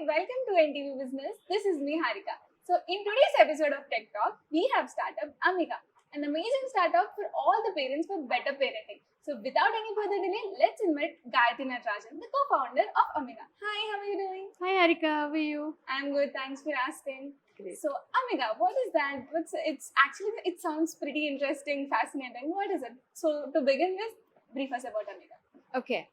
welcome to NTV Business. This is me, Harika. So, in today's episode of Tech Talk, we have startup Amiga, an amazing startup for all the parents for better parenting. So, without any further delay, let's invite Gayathri Natarajan, the co-founder of Amiga. Hi, how are you doing? Hi Harika, how are you? I'm good, thanks for asking. Great. So, Amiga, what is that? It sounds pretty interesting, fascinating. What is it? So, to begin with, brief us about Amiga. Okay.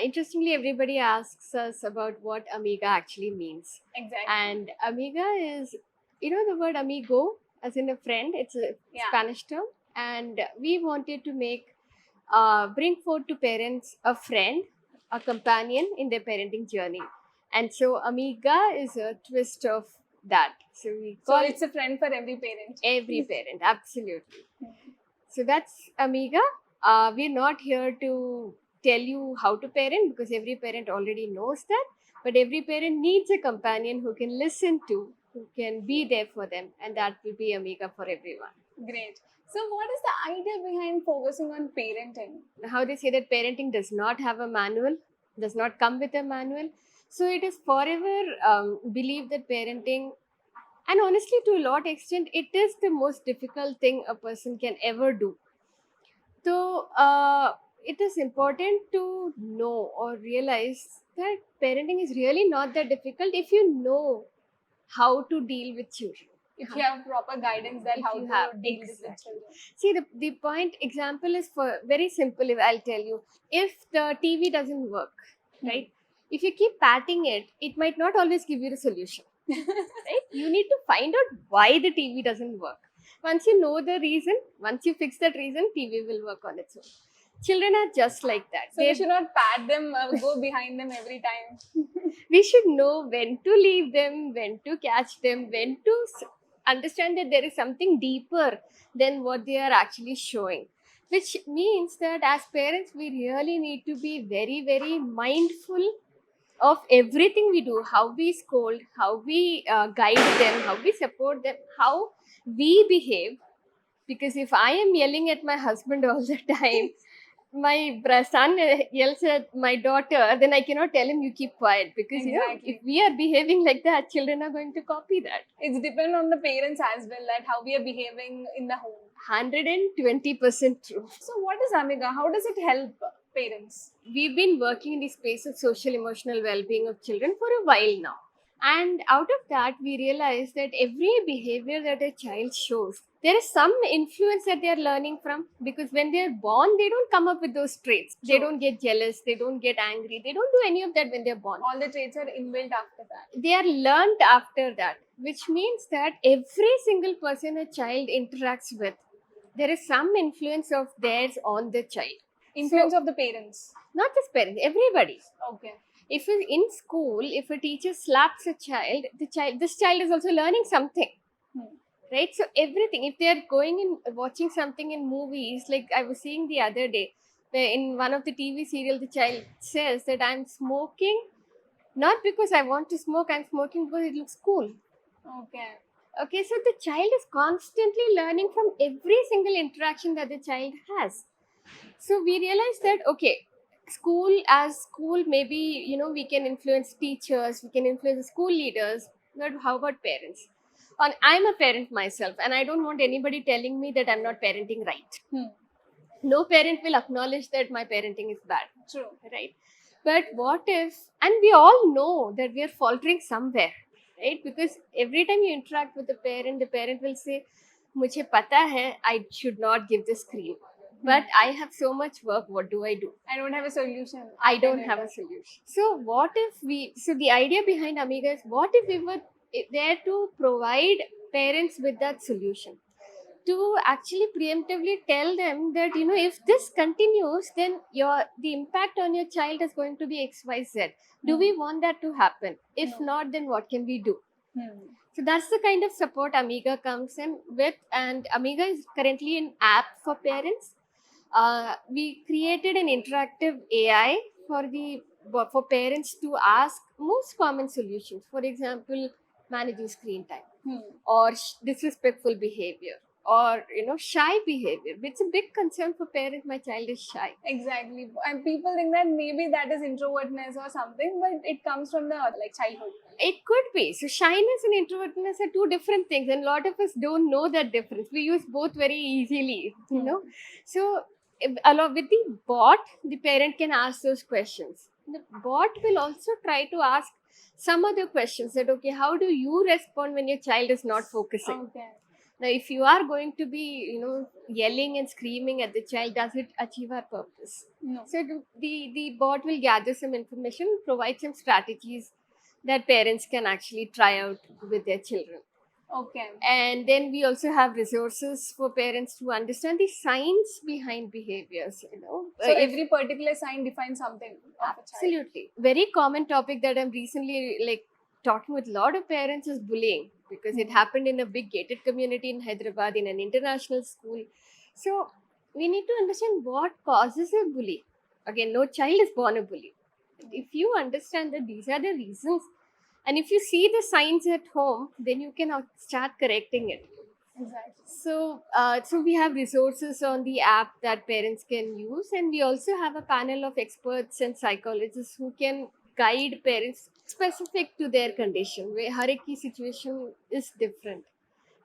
Interestingly, everybody asks us about what Amiga actually means. Exactly. And Amiga is, the word amigo, as in a friend, it's a Spanish term. And we wanted to bring forth to parents a friend, a companion in their parenting journey. And so Amiga is a twist of that. So it's a friend for every parent. Every parent, absolutely. So that's Amiga. We're not here to tell you how to parent because every parent already knows that. But every parent needs a companion who can listen to, who can be there for them. And that will be Amiga for everyone. Great. So what is the idea behind focusing on parenting? How they say that parenting does not have a manual, does not come with a manual. So it is forever believed that parenting, and honestly to a lot extent, it is the most difficult thing a person can ever do. So it is important to know or realize that parenting is really not that difficult if you know how to deal with children. If you have proper guidance that how to deal with children. See, the point example is for very simple. If I'll tell you, if the TV doesn't work, right? If you keep patting it, it might not always give you the solution. Right? You need to find out why the TV doesn't work. Once you know the reason, once you fix that reason, TV will work on its own. Children are just like that. So we should not pat them or go behind them every time. We should know when to leave them, when to catch them, when to understand that there is something deeper than what they are actually showing. Which means that as parents, we really need to be very, very mindful of everything we do, how we scold, how we guide them, how we support them, how we behave. Because if I am yelling at my husband all the time, my son yells at my daughter, then I cannot tell him you keep quiet. Because if we are behaving like that, children are going to copy that. It's depend on the parents as well, that how we are behaving in the home. 120% true. So what is Amiga? How does it help parents? We've been working in the space of social emotional well-being of children for a while now. And out of that, we realized that every behavior that a child shows, there is some influence that they are learning from, because when they are born, they don't come up with those traits. True. They don't get jealous, they don't get angry, they don't do any of that when they're born. All the traits are inbuilt after that. They are learned after that, which means that every single person a child interacts with, there is some influence of theirs on the child. Influence of the parents? Not just parents, everybody. Okay. If in school, if a teacher slaps a child, this child is also learning something. Right? So everything, if they are going and watching something in movies, like I was seeing the other day, where in one of the TV serials, the child says that I'm smoking, not because I want to smoke, I'm smoking because it looks cool. Okay, so the child is constantly learning from every single interaction that the child has. So we realized that, okay, school maybe, we can influence teachers, we can influence school leaders, but how about parents? And I'm a parent myself, and I don't want anybody telling me that I'm not parenting right. No parent will acknowledge that my parenting is bad. True. Right? But what if, and we all know that we are faltering somewhere, right? Because every time you interact with the parent will say, "Mujhe pata hai, I should not give this cream. But I have so much work, what do I do? I don't have a solution. I don't have a solution." So the idea behind Amiga is, what if we were there to provide parents with that solution? To actually preemptively tell them that, if this continues, then the impact on your child is going to be XYZ. Do we want that to happen? If not, then what can we do? So that's the kind of support Amiga comes in with, and Amiga is currently an app for parents. We created an interactive AI for parents to ask most common solutions. For example, managing screen time or disrespectful behavior, or shy behavior. It's a big concern for parents. My child is shy. Exactly. And people think that maybe that is introvertness or something, but it comes from the like childhood. It could be. So shyness and introvertness are two different things, and a lot of us don't know that difference. We use both very easily, So along with the bot, the parent can ask those questions. The bot will also try to ask some other questions that, okay, how do you respond when your child is not focusing? Okay. Now, if you are going to be, yelling and screaming at the child, does it achieve our purpose? No. So the bot will gather some information, provide some strategies that parents can actually try out with their children. Okay. And then we also have resources for parents to understand the science behind behaviors. So every particular sign defines something of a child. Absolutely. Very common topic that I'm recently talking with a lot of parents is bullying, because it happened in a big gated community in Hyderabad in an international school. So we need to understand what causes a bully. Again, no child is born a bully. If you understand that these are the reasons, and if you see the signs at home, then you can start correcting it. Exactly. So we have resources on the app that parents can use, and we also have a panel of experts and psychologists who can guide parents specific to their condition, where Hariki situation is different.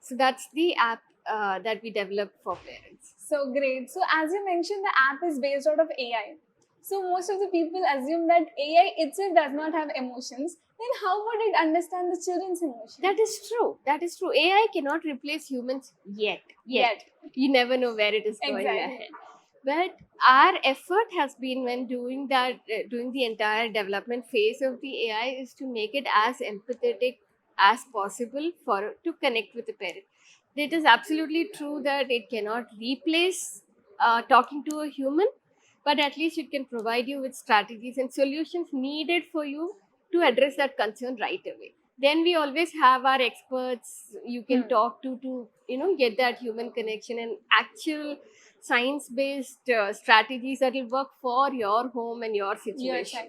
So that's the app that we developed for parents. So great. So as you mentioned, the app is based out of AI. So most of the people assume that AI itself does not have emotions. Then how would it understand the children's emotions? That is true. That is true. AI cannot replace humans yet. You never know where it is going ahead. But our effort has been, when doing the entire development phase of the AI, is to make it as empathetic as possible to connect with the parent. It is absolutely true that it cannot replace talking to a human, but at least it can provide you with strategies and solutions needed for you to address that concern right away. Then we always have our experts you can talk to get that human connection and actual science based strategies that will work for your home and your situation.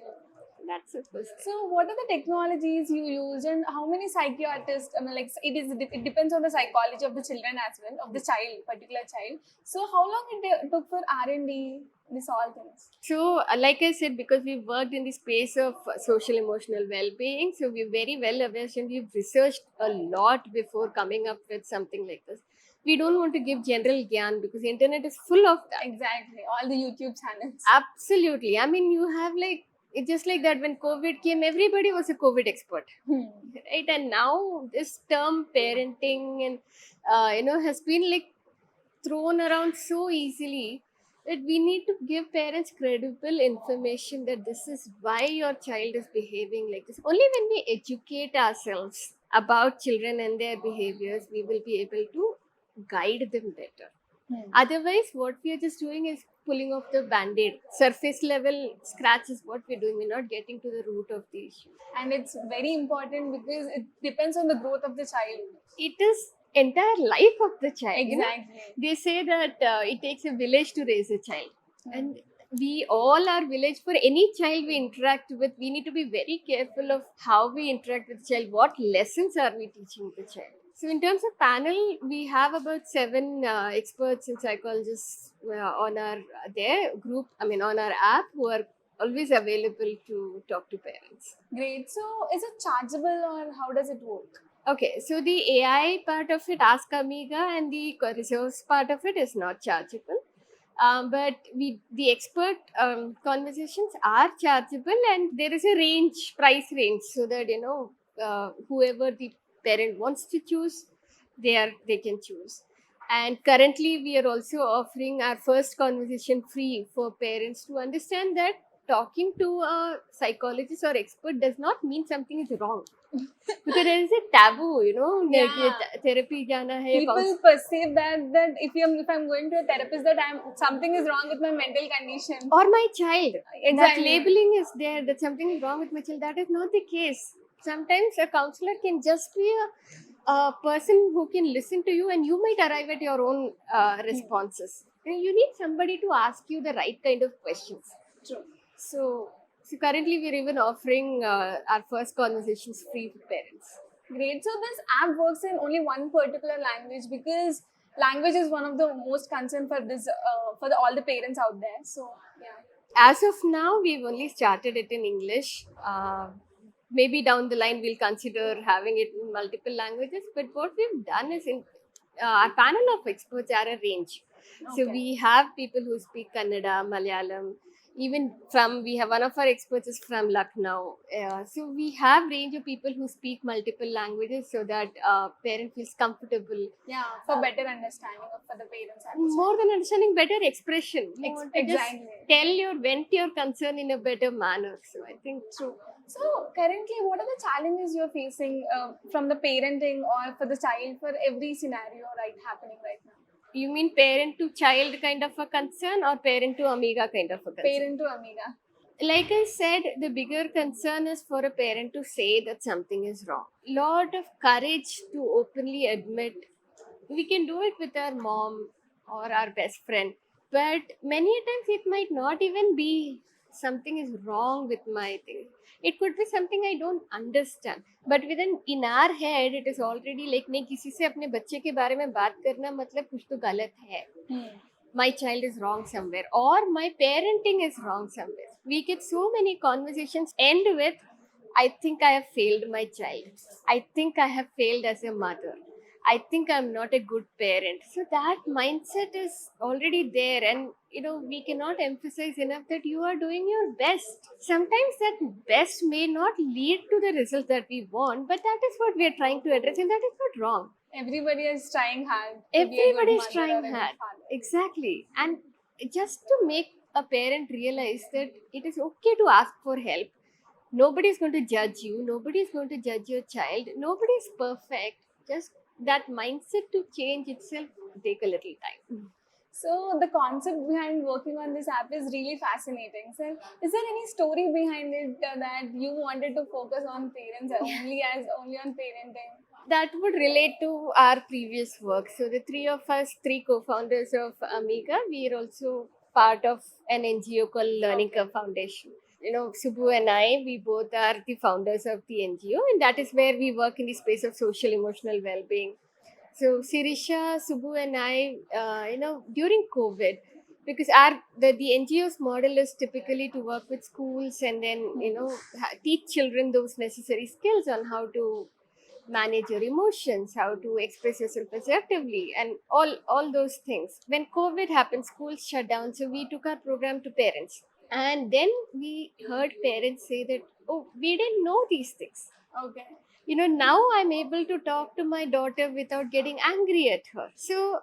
That's it. So what are the technologies you use, and how many psychiatrists? I mean, like it depends on the psychology of the children as well, of the particular child. So how long it took for R&D, this all things? So like I said, because we've worked in the space of social emotional well-being, so we're very well aware and we've researched a lot before coming up with something like this. We don't want to give general gyan because the internet is full of that. Exactly. All the YouTube channels. Absolutely. I mean, you have it's just like that when COVID came, everybody was a COVID expert. Right? And now this term parenting and, has been thrown around so easily that we need to give parents credible information that this is why your child is behaving like this. Only when we educate ourselves about children and their behaviors, we will be able to guide them better. Otherwise, what we are just doing is pulling off the band-aid. Surface level scratch is what we're doing. We're not getting to the root of the issue. And it's very important because it depends on the growth of the child. It is entire life of the child. Exactly. They say that it takes a village to raise a child. And we all are village. For any child we interact with, we need to be very careful of how we interact with the child. What lessons are we teaching the child? So in terms of panel, we have about 7 experts and psychologists on our on our app, who are always available to talk to parents. Great. So is it chargeable or how does it work? Okay, so the AI part of it, Ask Amiga, and the resource part of it is not chargeable. But the expert conversations are chargeable, and there is a price range, so that whoever the parent wants to choose, they can choose. And currently, we are also offering our first conversation free for parents to understand that talking to a psychologist or expert does not mean something is wrong. Because there is a taboo, therapy jana hai. People perceive that if I'm going to a therapist, that something is wrong with my mental condition or my child. Exactly. That labeling is there, that something is wrong with my child. That is not the case. Sometimes a counselor can just be a person who can listen to you, and you might arrive at your own responses. And you need somebody to ask you the right kind of questions. True. So currently we're even offering our first conversations free to parents. Great. So this app works in only one particular language, because language is one of the most concern for this for all the parents out there. So yeah. As of now, we've only started it in English. Maybe down the line we'll consider having it in multiple languages. But what we've done is in our panel of experts are a range. So Okay. we have people who speak Kannada, Malayalam. Even from we have one of our experts is from Lucknow. So we have range of people who speak multiple languages so that parent feels comfortable. Yeah, for better understanding of for the parents. I would say. More than understanding, better expression. You want to just Exactly. tell your vent your concern in a better manner. So I think True. So currently, what are the challenges you're facing from the parenting or for the child for every scenario happening right now? you mean parent to child kind of a concern or parent to Amiga kind of a concern? Parent to Amiga. Like I said, the bigger concern is for a parent to say that something is wrong. Lot of courage to openly admit. We can do it with our mom or our best friend, but many times it might not even be something is wrong with my thing. It could be something I don't understand, but within in our head it is already like नहीं किसी से अपने बच्चे के बारे में बात करना मतलब कुछ तो गलत है. My child is wrong somewhere or my parenting is wrong somewhere. We get so many conversations end with I think I have failed my child. I think I have failed as a mother. I think I'm not a good parent. So that mindset is already there, and we cannot emphasize enough that you are doing your best. Sometimes that best may not lead to the result that we want, but that is what we are trying to address, and that is not wrong. Everybody is trying hard. Everybody is trying hard. Exactly. And just to make a parent realize that it is okay to ask for help. Nobody is going to judge you. Nobody is going to judge your child. Nobody is perfect. Just that mindset to change itself take a little time. So the concept behind working on this app is really fascinating. So is there any story behind it that you wanted to focus on parents only on parenting? That would relate to our previous work. So the three of us, three co-founders of Amiga, we are also part of an NGO called Learning Curve Foundation. Subbu and I, we both are the founders of the NGO, and that is where we work in the space of social emotional well-being. So Sirisha, Subbu and I, during COVID, because the NGO's model is typically to work with schools and then teach children those necessary skills on how to manage your emotions, how to express yourself assertively, and all those things. When COVID happened, schools shut down, so we took our program to parents, and then we heard parents say that, "Oh, we didn't know these things." Okay. Now I'm able to talk to my daughter without getting angry at her. So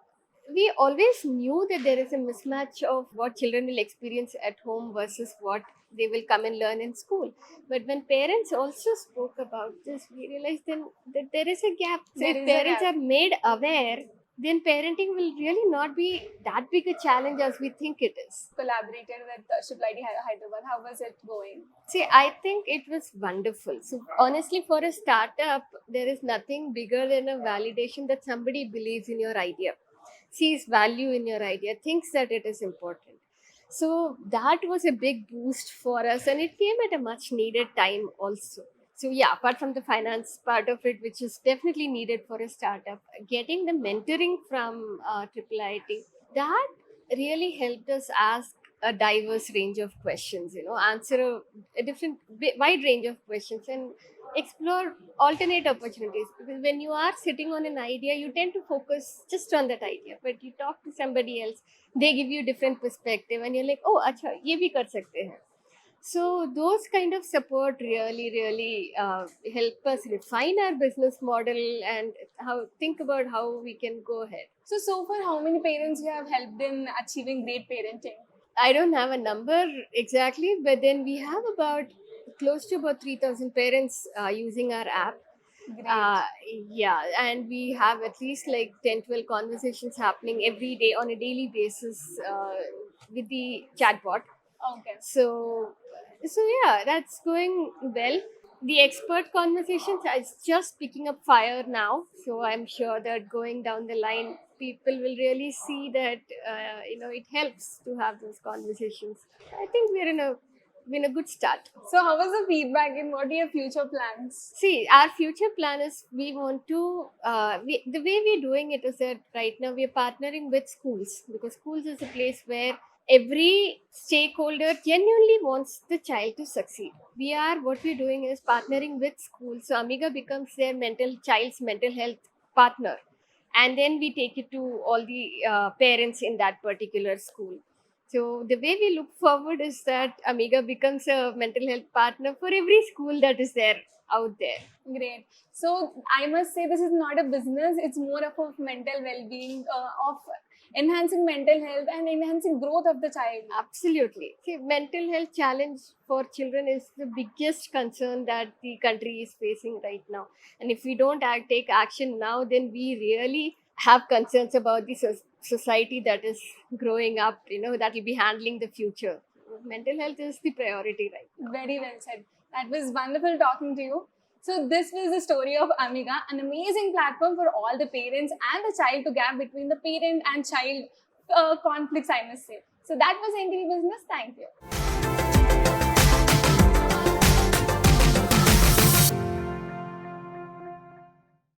we always knew that there is a mismatch of what children will experience at home versus what they will come and learn in school. But when parents also spoke about this, we realized then that there is a gap. So if parents are made aware, then parenting will really not be that big a challenge as we think it is. Collaborated with Shipla ID Hyderabad. How was it going? See, I think it was wonderful. So, honestly, for a startup, there is nothing bigger than a validation that somebody believes in your idea, sees value in your idea, thinks that it is important. So, that was a big boost for us, and it came at a much needed time also. So, yeah, apart from the finance part of it, which is definitely needed for a startup, getting the mentoring from Triple IT, that really helped us ask a diverse range of questions, answer a different wide range of questions and explore alternate opportunities, because when you are sitting on an idea you tend to focus just on that idea, but you talk to somebody else, they give you different perspective and you're like, oh acha ye bhi kar sakte hain. So those kind of support really help us refine our business model and how think about how we can go ahead. So far, how many parents you have helped in achieving great parenting? I don't have a number exactly, but then we have about close to about 3,000 parents using our app. Great. Yeah, and we have at least like 10 12 conversations happening every day on a daily basis with the chatbot. Okay. So yeah, that's going well. The expert conversations is just picking up fire now, so I'm sure that going down the line people will really see that it helps to have those conversations. I think we're in a been a good start. So how was the feedback and what are your future plans? See, our future plan is we want to, the way we're doing it is that right now we're partnering with schools, because schools is a place where every stakeholder genuinely wants the child to succeed. What we're doing is partnering with schools. So Amiga becomes their child's mental health partner. And then we take it to all the parents in that particular school. So the way we look forward is that Amiga becomes a mental health partner for every school that is there out there. Great. So I must say this is not a business. It's more of a mental well-being, of enhancing mental health and enhancing growth of the child. Absolutely. See, mental health challenge for children is the biggest concern that the country is facing right now. And if we don't take action now, then we really have concerns about the society that is growing up, that will be handling the future. Mental health is the priority right now. Very well said. That was wonderful talking to you. So this was the story of Amiga, an amazing platform for all the parents and the child to gap between the parent and child conflicts, I must say. So that was NTV Business. Thank you.